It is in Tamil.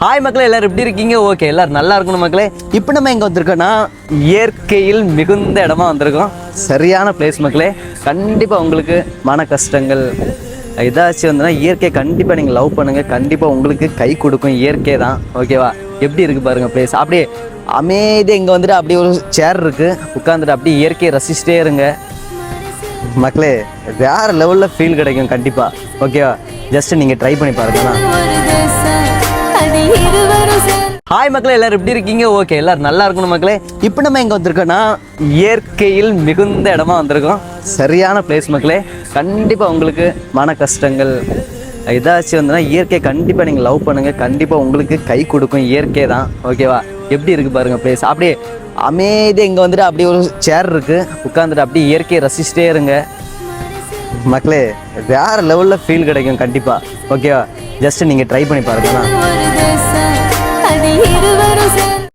ஹாய் மக்களே, எல்லாரும் எப்படி இருக்கீங்க? ஓகே, எல்லாரும் நல்லா இருக்கணும் மக்களே. இப்போ நம்ம எங்கே வந்திருக்கோன்னா இயற்கையில் மிகுந்த இடமா வந்திருக்கோம். சரியான பிளேஸ் மக்களே. கண்டிப்பாக உங்களுக்கு மன கஷ்டங்கள் ஏதாச்சும் வந்துன்னா இயற்கை கண்டிப்பாக நீங்கள் லவ் பண்ணுங்கள். கண்டிப்பாக உங்களுக்கு கை கொடுக்கும் இயற்கை தான். ஓகேவா? எப்படி இருக்குது பாருங்கள் பிளேஸ். அப்படியே அமைதியாக இங்கே வந்துட்டு அப்படியே ஒரு சேர் இருக்குது, உட்காந்துட்டு அப்படியே இயற்கையை ரசிச்சிட்டே இருங்க மக்களே. வேறு லெவலில் ஃபீல் கிடைக்கும் கண்டிப்பாக. ஓகேவா? ஜஸ்ட்டு நீங்கள் ட்ரை பண்ணி பாருங்களா. ஹாய் மக்களே, எல்லாரும் எப்படி இருக்கீங்க? ஓகே, எல்லாரும் நல்லா இருக்கணும் மக்களே. இப்போ நம்ம எங்கே வந்திருக்கோன்னா இயற்கையில் மிகுந்த இடமா வந்திருக்கோம். சரியான பிளேஸ் மக்களே. கண்டிப்பாக உங்களுக்கு மன கஷ்டங்கள் ஏதாச்சும் வந்துன்னா இயற்கை கண்டிப்பாக நீங்கள் லவ் பண்ணுங்கள். கண்டிப்பாக உங்களுக்கு கை கொடுக்கும் இயற்கை தான். ஓகேவா? எப்படி இருக்குது பாருங்கள் பிளேஸ். அப்படியே அமைதியாக இங்கே வந்துட்டு அப்படியே ஒரு சேர் இருக்குது, உட்காந்துட்டு அப்படியே இயற்கையை ரசிச்சிட்டே இருங்க மக்களே. வேறு லெவலில் ஃபீல் கிடைக்கும் கண்டிப்பாக. ஓகேவா? ஜஸ்ட்டு நீங்கள் ட்ரை பண்ணி பாருங்களா.